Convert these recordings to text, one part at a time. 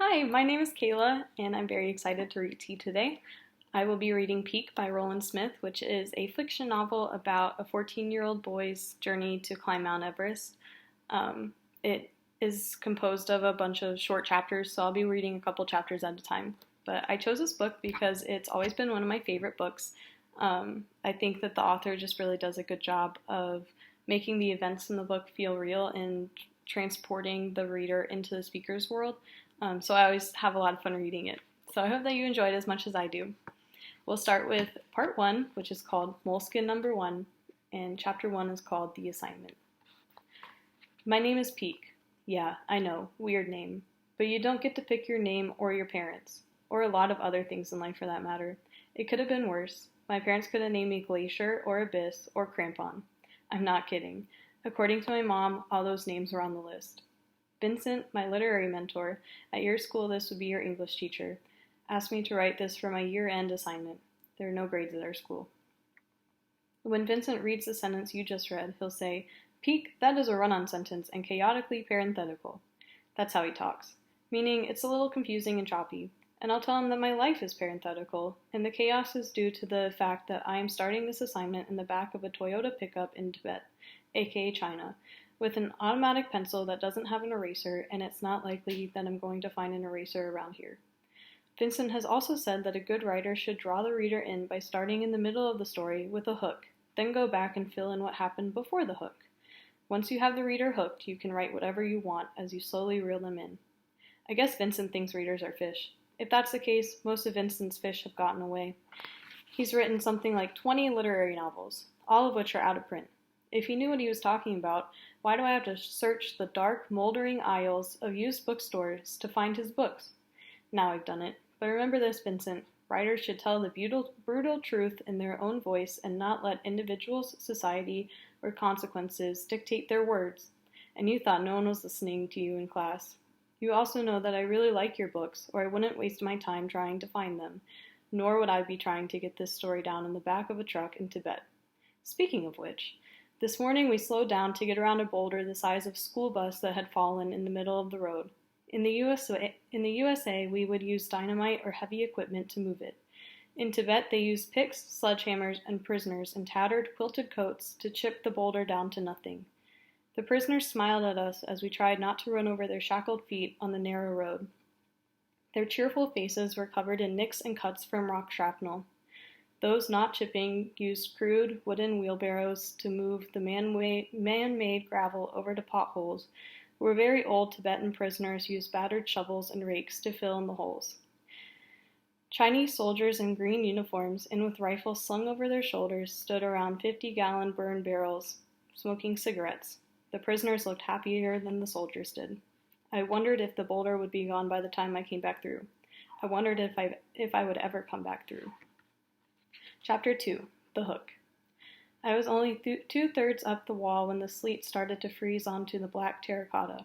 Hi, my name is Kayla, and I'm very excited to read to you today. I will be reading Peak by Roland Smith, which is a fiction novel about a 14-year-old boy's journey to climb Mount Everest. It is composed of a bunch of short chapters, so I'll be reading a couple chapters at a time. But I chose this book because it's always been one of my favorite books. I think that the author just really does a good job of making the events in the book feel real and transporting the reader into the speaker's world. So I always have a lot of fun reading it. So I hope that you enjoy it as much as I do. We'll start with part 1, which is called Moleskin Number 1, and chapter 1 is called The Assignment. My name is Peak. Yeah, I know, weird name. But you don't get to pick your name or your parents, or a lot of other things in life for that matter. It could have been worse. My parents could have named me Glacier or Abyss or Crampon. I'm not kidding. According to my mom, all those names were on the list. Vincent, my literary mentor, at your school this would be your English teacher, asked me to write this for my year-end assignment. There are no grades at our school. When Vincent reads the sentence you just read, he'll say, Peak, that is a run-on sentence and chaotically parenthetical. That's how he talks, meaning it's a little confusing and choppy. And I'll tell him that my life is parenthetical, and the chaos is due to the fact that I am starting this assignment in the back of a Toyota pickup in Tibet, aka China, with an automatic pencil that doesn't have an eraser, and it's not likely that I'm going to find an eraser around here. Vincent has also said that a good writer should draw the reader in by starting in the middle of the story with a hook, then go back and fill in what happened before the hook. Once you have the reader hooked, you can write whatever you want as you slowly reel them in. I guess Vincent thinks readers are fish. If that's the case, most of Vincent's fish have gotten away. He's written something like 20 literary novels, all of which are out of print. If he knew what he was talking about, why do I have to search the dark, moldering aisles of used bookstores to find his books? Now I've done it. But remember this, Vincent. Writers should tell the brutal truth in their own voice and not let individuals, society, or consequences dictate their words. And you thought no one was listening to you in class. You also know that I really like your books, or I wouldn't waste my time trying to find them, nor would I be trying to get this story down in the back of a truck in Tibet. Speaking of which, this morning we slowed down to get around a boulder the size of a school bus that had fallen in the middle of the road. In the USA, we would use dynamite or heavy equipment to move it. In Tibet, they used picks, sledgehammers, and prisoners in tattered, quilted coats to chip the boulder down to nothing. The prisoners smiled at us as we tried not to run over their shackled feet on the narrow road. Their cheerful faces were covered in nicks and cuts from rock shrapnel. Those not chipping used crude wooden wheelbarrows to move the man-made gravel over to potholes, where very old Tibetan prisoners used battered shovels and rakes to fill in the holes. Chinese soldiers in green uniforms and with rifles slung over their shoulders stood around 50-gallon burn barrels, smoking cigarettes. The prisoners looked happier than the soldiers did. I wondered if the boulder would be gone by the time I came back through. I wondered if I would ever come back through. Chapter 2, The Hook. I was only 2/3 up the wall when the sleet started to freeze onto the black terracotta.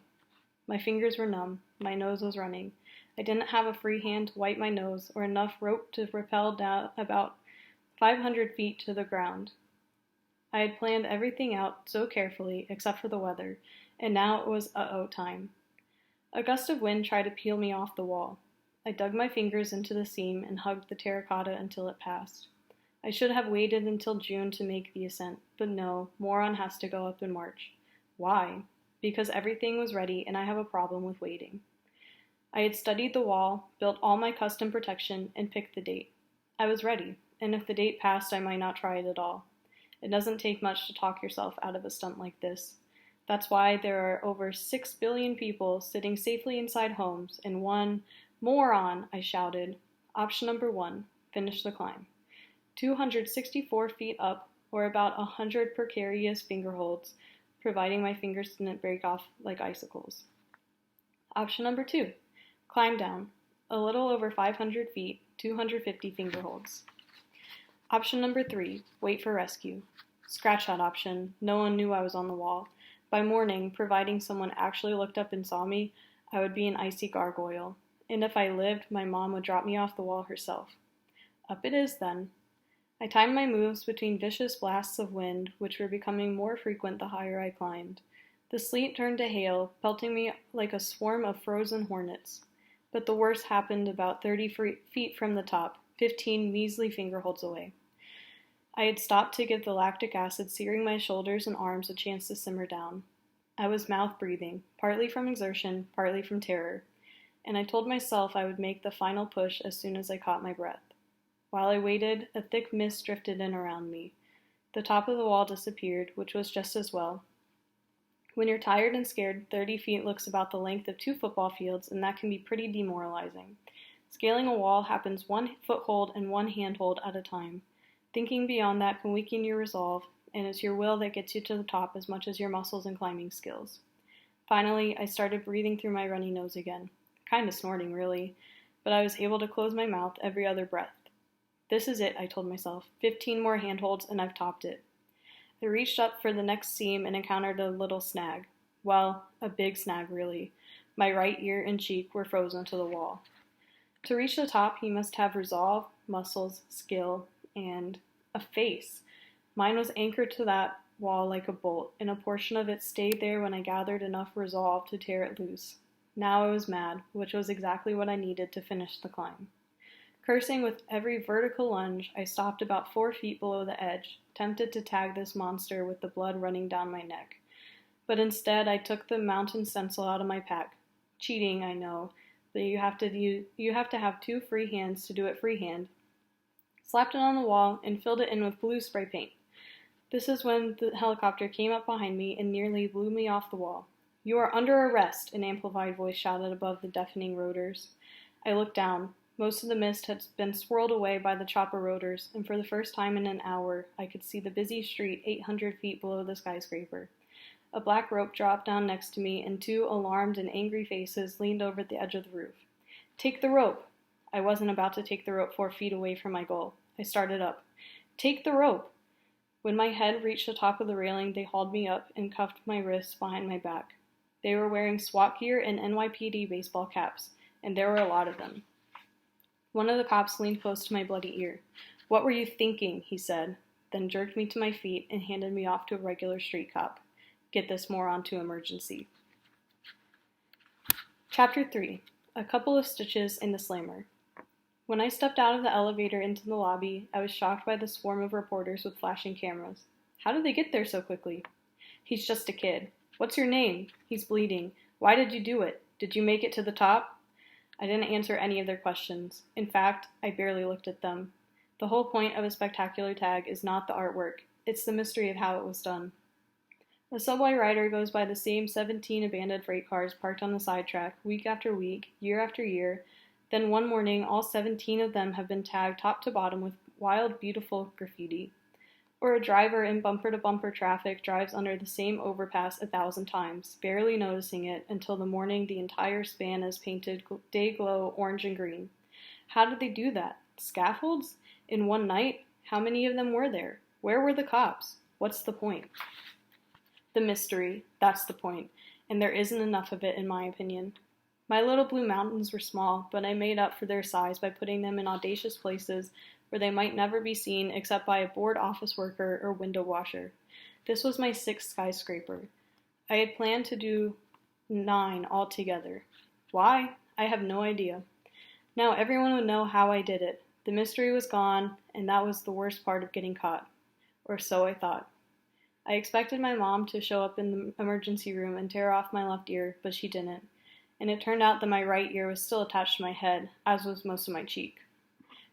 My fingers were numb. My nose was running. I didn't have a free hand to wipe my nose or enough rope to rappel down about 500 feet to the ground. I had planned everything out so carefully, except for the weather, and now it was uh-oh time. A gust of wind tried to peel me off the wall. I dug my fingers into the seam and hugged the terracotta until it passed. I should have waited until June to make the ascent, but no, Moron has to go up in March. Why? Because everything was ready and I have a problem with waiting. I had studied the wall, built all my custom protection, and picked the date. I was ready, and if the date passed, I might not try it at all. It doesn't take much to talk yourself out of a stunt like this. That's why there are over 6 billion people sitting safely inside homes, and one moron, I shouted. Option number 1, finish the climb. 264 feet up, or about 100 precarious fingerholds, providing my fingers didn't break off like icicles. Option number 2, climb down, a little over 500 feet, 250 fingerholds. Option number 3, wait for rescue. Scratch that option, no one knew I was on the wall. By morning, providing someone actually looked up and saw me, I would be an icy gargoyle. And if I lived, my mom would drop me off the wall herself. Up it is then. I timed my moves between vicious blasts of wind, which were becoming more frequent the higher I climbed. The sleet turned to hail, pelting me like a swarm of frozen hornets. But the worst happened about 30 feet from the top, 15 measly fingerholds away. I had stopped to give the lactic acid searing my shoulders and arms a chance to simmer down. I was mouth-breathing, partly from exertion, partly from terror, and I told myself I would make the final push as soon as I caught my breath. While I waited, a thick mist drifted in around me. The top of the wall disappeared, which was just as well. When you're tired and scared, 30 feet looks about the length of 2 football fields, and that can be pretty demoralizing. Scaling a wall happens 1 foothold and 1 handhold at a time. Thinking beyond that can weaken your resolve, and it's your will that gets you to the top as much as your muscles and climbing skills. Finally, I started breathing through my runny nose again. Kind of snorting, really, but I was able to close my mouth every other breath. This is it, I told myself. 15 more handholds and I've topped it. I reached up for the next seam and encountered a little snag. Well, a big snag, really. My right ear and cheek were frozen to the wall. To reach the top, you must have resolve, muscles, skill, and a face. Mine was anchored to that wall like a bolt, and a portion of it stayed there when I gathered enough resolve to tear it loose. Now I was mad, which was exactly what I needed to finish the climb. Cursing with every vertical lunge, I stopped about 4 feet below the edge, tempted to tag this monster with the blood running down my neck. But instead, I took the mountain stencil out of my pack. Cheating, I know, but you have to have 2 free hands to do it freehand. Slapped it on the wall and filled it in with blue spray paint. This is when the helicopter came up behind me and nearly blew me off the wall. "You are under arrest," an amplified voice shouted above the deafening rotors. I looked down. Most of the mist had been swirled away by the chopper rotors, and for the first time in an hour, I could see the busy street 800 feet below the skyscraper. A black rope dropped down next to me, and 2 alarmed and angry faces leaned over the edge of the roof. "Take the rope!" I wasn't about to take the rope 4 feet away from my goal. I started up. "Take the rope!" When my head reached the top of the railing, they hauled me up and cuffed my wrists behind my back. They were wearing SWAT gear and NYPD baseball caps, and there were a lot of them. One of the cops leaned close to my bloody ear. "What were you thinking?" he said, then jerked me to my feet and handed me off to a regular street cop. Get this moron to emergency. Chapter 3. A couple of stitches in the slammer. When I stepped out of the elevator into the lobby, I was shocked by the swarm of reporters with flashing cameras. How did they get there so quickly? "He's just a kid." "What's your name?" "He's bleeding." "Why did you do it?" "Did you make it to the top?" I didn't answer any of their questions. In fact, I barely looked at them. The whole point of a spectacular tag is not the artwork, it's the mystery of how it was done. A subway rider goes by the same 17 abandoned freight cars parked on the sidetrack week after week, year after year. Then one morning, all 17 of them have been tagged top to bottom with wild, beautiful graffiti. Or a driver in bumper-to-bumper traffic drives under the same overpass 1,000 times, barely noticing it until the morning the entire span is painted day-glow orange and green. How did they do that? Scaffolds? In one night? How many of them were there? Where were the cops? What's the point? The mystery, that's the point, and there isn't enough of it in my opinion. My little blue mountains were small, but I made up for their size by putting them in audacious places where they might never be seen except by a bored office worker or window washer. This was my 6th skyscraper. I had planned to do 9 altogether. Why? I have no idea. Now everyone would know how I did it. The mystery was gone, and that was the worst part of getting caught. Or so I thought. I expected my mom to show up in the emergency room and tear off my left ear, but she didn't. And it turned out that my right ear was still attached to my head, as was most of my cheek.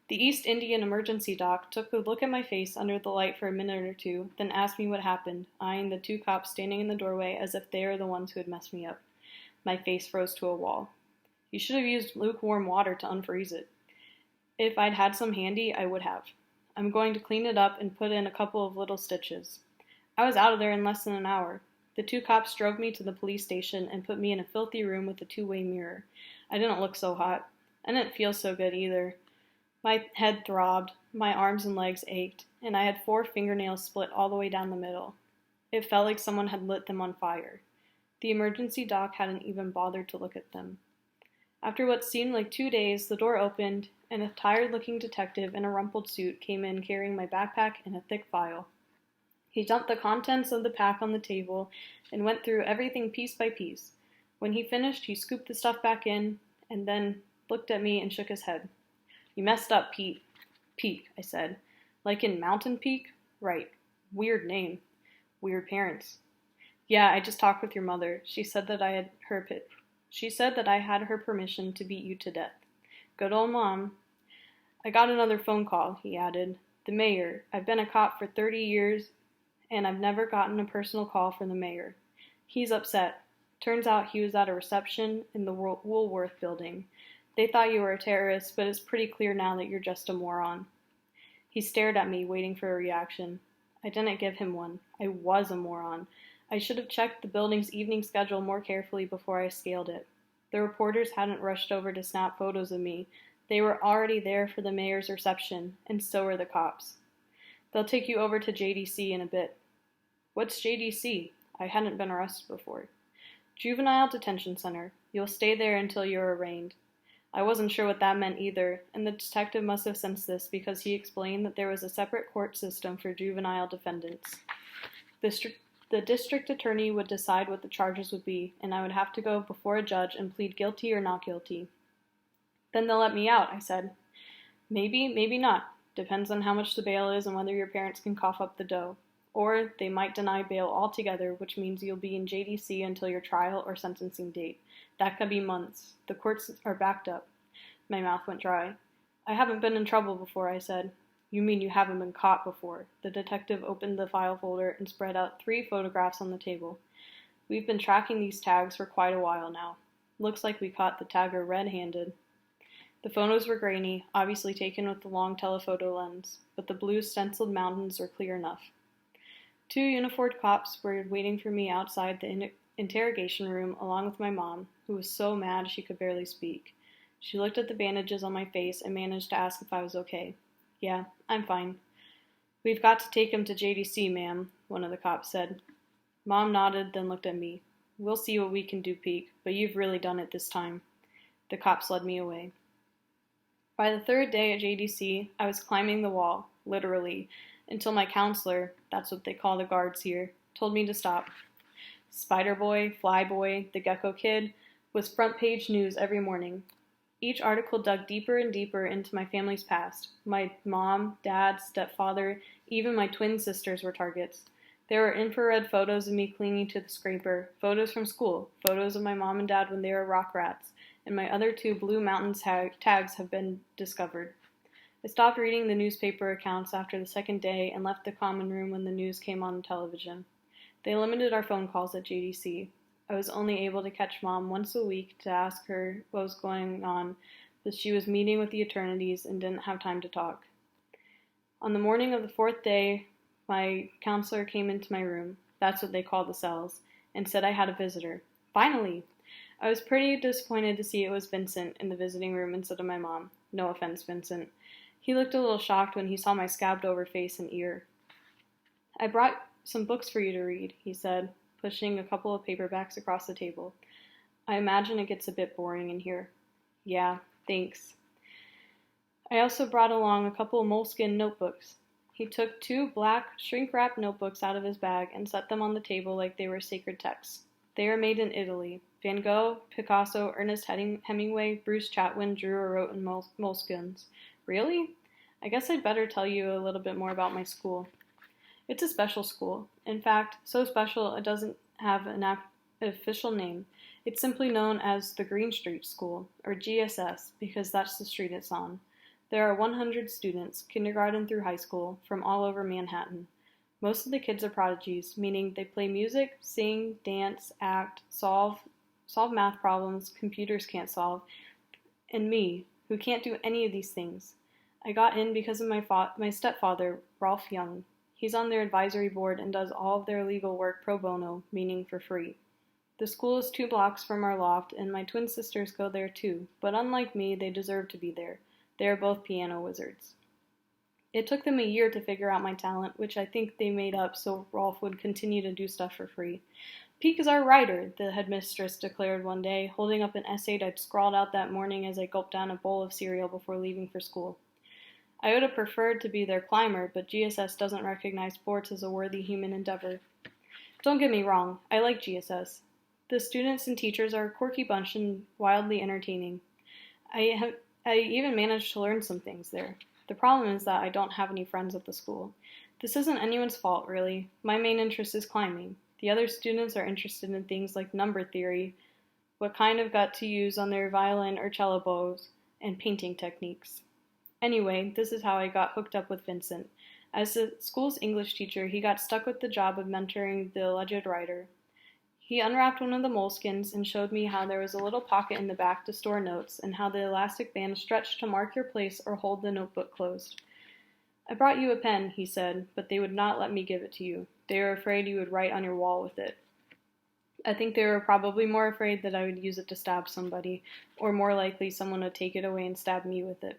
The East Indian emergency doc took a look at my face under the light for a minute or 2, then asked me what happened, eyeing the 2 cops standing in the doorway as if they were the ones who had messed me up. My face froze to a wall. "You should have used lukewarm water to unfreeze it." If I'd had some handy, I would have. "I'm going to clean it up and put in a couple of little stitches." I was out of there in less than an hour. The 2 cops drove me to the police station and put me in a filthy room with a 2-way mirror. I didn't look so hot. I didn't feel so good either. My head throbbed, my arms and legs ached, and I had 4 fingernails split all the way down the middle. It felt like someone had lit them on fire. The emergency doc hadn't even bothered to look at them. After what seemed like 2 days, the door opened, and a tired-looking detective in a rumpled suit came in carrying my backpack and a thick file. He dumped the contents of the pack on the table and went through everything piece by piece. When he finished, he scooped the stuff back in, and then looked at me, and shook his head. You messed up, Pete. Peak, I said. Like in Mountain Peak? Right. Weird name. Weird parents. Yeah, I just talked with your mother. She said that I had her permission to beat you to death. Good old Mom. I got another phone call, he added. The mayor. I've been a cop for 30 years, and I've never gotten a personal call from the mayor. He's upset. Turns out he was at a reception in the Woolworth building. They thought you were a terrorist, but it's pretty clear now that you're just a moron. He stared at me, waiting for a reaction. I didn't give him one. I was a moron. I should have checked the building's evening schedule more carefully before I scaled it. The reporters hadn't rushed over to snap photos of me. They were already there for the mayor's reception, and so were the cops. They'll take you over to JDC in a bit. What's JDC? I hadn't been arrested before. Juvenile Detention Center. You'll stay there until you're arraigned. I wasn't sure what that meant either, and the detective must have sensed this because he explained that there was a separate court system for juvenile defendants. The district attorney would decide what the charges would be, and I would have to go before a judge and plead guilty or not guilty. Then they'll let me out, I said. Maybe, maybe not. Depends on how much the bail is and whether your parents can cough up the dough. Or they might deny bail altogether, which means you'll be in JDC until your trial or sentencing date. That could be months. The courts are backed up. My mouth went dry. I haven't been in trouble before, I said. You mean you haven't been caught before? The detective opened the file folder and spread out 3 photographs on the table. We've been tracking these tags for quite a while now. Looks like we caught the tagger red-handed. The photos were grainy, obviously taken with the long telephoto lens, but the blue stenciled mountains were clear enough. 2 uniformed cops were waiting for me outside the interrogation room along with my mom, who was so mad she could barely speak. She looked at the bandages on my face and managed to ask if I was okay. Yeah, I'm fine. We've got to take him to JDC, ma'am, one of the cops said. Mom nodded, then looked at me. We'll see what we can do, Peak, but you've really done it this time. The cops led me away. By the 3rd day at JDC, I was climbing the wall, literally, until my counselor, that's what they call the guards here, told me to stop. Spider Boy, Fly Boy, the Gecko Kid was front page news every morning. Each article dug deeper and deeper into my family's past. My mom, dad, stepfather, even my twin sisters were targets. There were infrared photos of me clinging to the scraper, photos from school, photos of my mom and dad when they were rock rats, and my other 2 Blue Mountain tags have been discovered. I stopped reading the newspaper accounts after the 2nd day and left the common room when the news came on television. They limited our phone calls at JDC. I was only able to catch Mom once a week to ask her what was going on, but she was meeting with the attorneys and didn't have time to talk. On the morning of the 4th day, my counselor came into my room, that's what they call the cells, and said I had a visitor. Finally! I was pretty disappointed to see it was Vincent in the visiting room instead of my mom. No offense, Vincent. He looked a little shocked when he saw my scabbed-over face and ear. I brought some books for you to read, he said, pushing a couple of paperbacks across the table. I imagine it gets a bit boring in here. Yeah, thanks. I also brought along a couple of moleskin notebooks. He took 2 black, shrink-wrapped notebooks out of his bag and set them on the table like they were sacred texts. They are made in Italy. Van Gogh, Picasso, Ernest Hemingway, Bruce Chatwin drew or wrote in moleskins. Really? I guess I'd better tell you a little bit more about my school. It's a special school. In fact, so special it doesn't have an official name. It's simply known as the Green Street School, or GSS, because that's the street it's on. There are 100 students, kindergarten through high school, from all over Manhattan. Most of the kids are prodigies, meaning they play music, sing, dance, act, solve math problems computers can't solve, and me, who can't do any of these things. I got in because of my stepfather, Rolf Young. He's on their advisory board and does all of their legal work pro bono, meaning for free. The school is 2 blocks from our loft, and my twin sisters go there too, but unlike me, they deserve to be there. They are both piano wizards. It took them a year to figure out my talent, which I think they made up so Rolf would continue to do stuff for free. Peak is our writer, the headmistress declared one day, holding up an essay I'd scrawled out that morning as I gulped down a bowl of cereal before leaving for school. I would have preferred to be their climber, but GSS doesn't recognize sports as a worthy human endeavor. Don't get me wrong, I like GSS. The students and teachers are a quirky bunch and wildly entertaining. I even managed to learn some things there. The problem is that I don't have any friends at the school. This isn't anyone's fault, really. My main interest is climbing. The other students are interested in things like number theory, what kind of gut to use on their violin or cello bows, and painting techniques. Anyway, this is how I got hooked up with Vincent. As the school's English teacher, he got stuck with the job of mentoring the alleged writer. He unwrapped one of the moleskins and showed me how there was a little pocket in the back to store notes and how the elastic band stretched to mark your place or hold the notebook closed. I brought you a pen, he said, but they would not let me give it to you. They were afraid you would write on your wall with it. I think they were probably more afraid that I would use it to stab somebody, or more likely someone would take it away and stab me with it.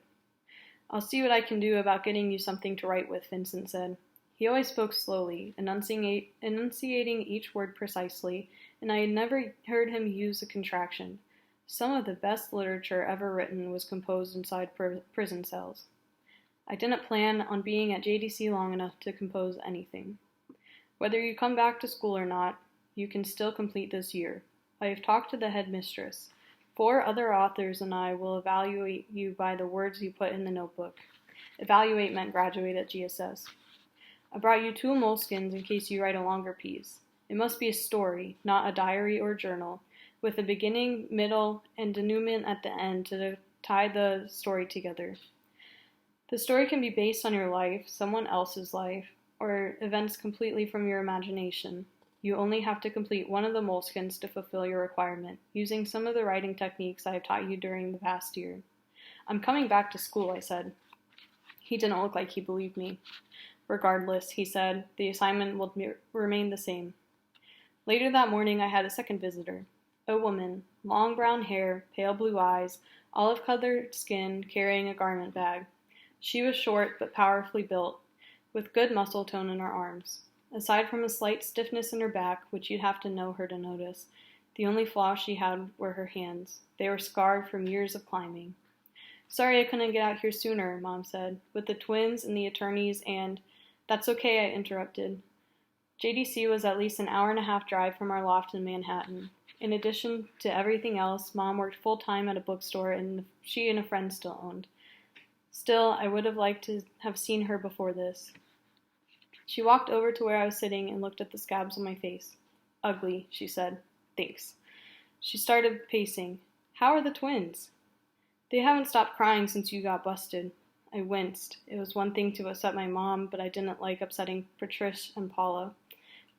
I'll see what I can do about getting you something to write with, Vincent said. He always spoke slowly, enunciating each word precisely, and I had never heard him use a contraction. Some of the best literature ever written was composed inside prison cells. I didn't plan on being at JDC long enough to compose anything. Whether you come back to school or not, you can still complete this year. I have talked to the headmistress. 4 other authors and I will evaluate you by the words you put in the notebook. Evaluate meant graduate at GSS. I brought you 2 moleskins in case you write a longer piece. It must be a story, not a diary or journal, with a beginning, middle, and denouement at the end to tie the story together. The story can be based on your life, someone else's life, or events completely from your imagination. You only have to complete one of the moleskins to fulfill your requirement, using some of the writing techniques I have taught you during the past year. I'm coming back to school, I said. He didn't look like he believed me. Regardless, he said, the assignment will remain the same. Later that morning, I had a second visitor. A woman, long brown hair, pale blue eyes, olive-colored skin, carrying a garment bag. She was short but powerfully built, with good muscle tone in her arms. Aside from a slight stiffness in her back, which you'd have to know her to notice, the only flaw she had were her hands. They were scarred from years of climbing. Sorry I couldn't get out here sooner, Mom said, with the twins and the attorneys and... That's okay, I interrupted. JDC was at least an hour-and-a-half drive from our loft in Manhattan. In addition to everything else, Mom worked full-time at a bookstore and she and a friend still owned. Still, I would have liked to have seen her before this. She walked over to where I was sitting and looked at the scabs on my face. Ugly, she said. Thanks. She started pacing. How are the twins? They haven't stopped crying since you got busted. I winced. It was one thing to upset my mom, but I didn't like upsetting Patricia and Paula.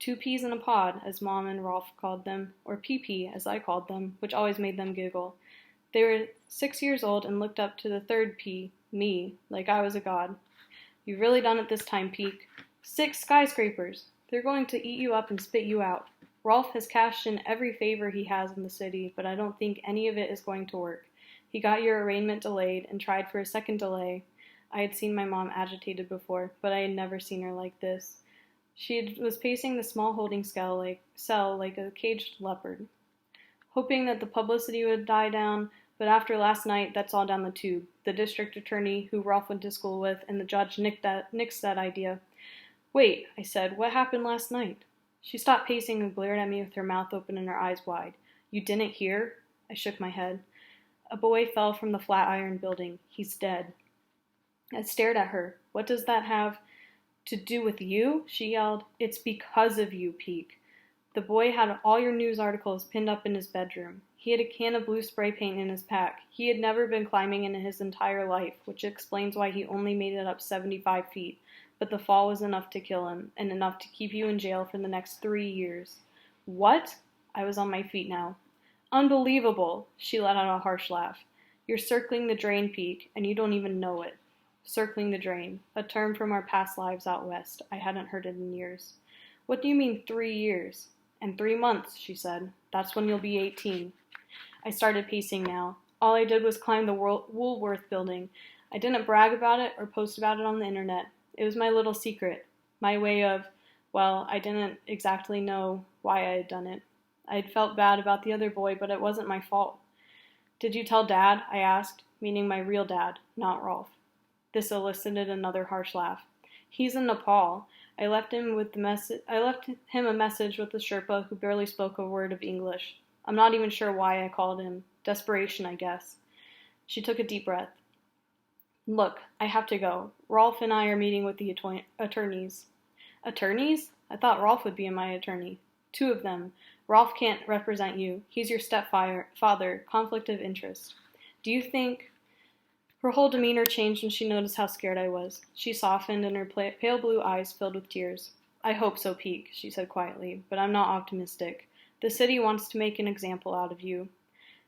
2 peas in a pod, as Mom and Rolf called them, or pee-pee, as I called them, which always made them giggle. They were 6 years old and looked up to the third pea, me, like I was a god. You've really done it this time, Peak. 6 skyscrapers. They're going to eat you up and spit you out. Rolf has cashed in every favor he has in the city, but I don't think any of it is going to work. He got your arraignment delayed and tried for a second delay. I had seen my mom agitated before, but I had never seen her like this. She was pacing the small holding cell like a caged leopard, hoping that the publicity would die down, but after last night, that's all down the tube. The district attorney, who Rolf went to school with, and the judge nixed that idea. Wait, I said, what happened last night? She stopped pacing and glared at me with her mouth open and her eyes wide. You didn't hear? I shook my head. A boy fell from the Flatiron building. He's dead. I stared at her. What does that have to do with you? She yelled. It's because of you, Peak. The boy had all your news articles pinned up in his bedroom. He had a can of blue spray paint in his pack. He had never been climbing in his entire life, which explains why he only made it up 75 feet. But the fall was enough to kill him, and enough to keep you in jail for the next 3 years. What? I was on my feet now. Unbelievable! She let out a harsh laugh. You're circling the drain, Peak, and you don't even know it. Circling the drain, a term from our past lives out west. I hadn't heard it in years. What do you mean 3 years? And 3 months, she said. That's when you'll be 18. I started pacing now. All I did was climb the Woolworth building. I didn't brag about it or post about it on the internet. It was my little secret. My way of, well, I didn't exactly know why I had done it. I had felt bad about the other boy, but it wasn't my fault. Did you tell Dad? I asked, meaning my real dad, not Rolf. This elicited another harsh laugh. He's in Nepal. I left him a message with the Sherpa who barely spoke a word of English. I'm not even sure why I called him. Desperation, I guess. She took a deep breath. Look, I have to go. Rolf and I are meeting with the attorneys. Attorneys? I thought Rolf would be my attorney. Two of them. Rolf can't represent you. He's your stepfather. Conflict of interest. Do you think... Her whole demeanor changed when she noticed how scared I was. She softened and her pale blue eyes filled with tears. I hope so, Peek, she said quietly, but I'm not optimistic. The city wants to make an example out of you.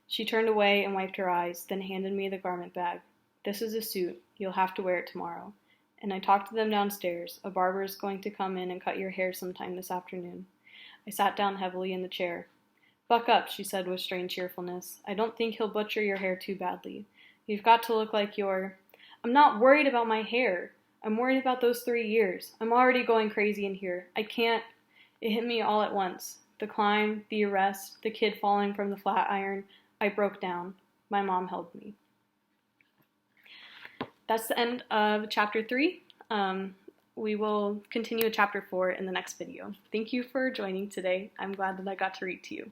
She turned away and wiped her eyes, then handed me the garment bag. This is a suit. You'll have to wear it tomorrow. And I talked to them downstairs. A barber is going to come in and cut your hair sometime this afternoon. I sat down heavily in the chair. Buck up, she said with strange cheerfulness. I don't think he'll butcher your hair too badly. You've got to look like you're... I'm not worried about my hair. I'm worried about those 3 years. I'm already going crazy in here. I can't... It hit me all at once. The climb, the arrest, the kid falling from the flat iron. I broke down. My mom held me. That's the end of chapter 3. We will continue with chapter 4 in the next video. Thank you for joining today. I'm glad that I got to read to you.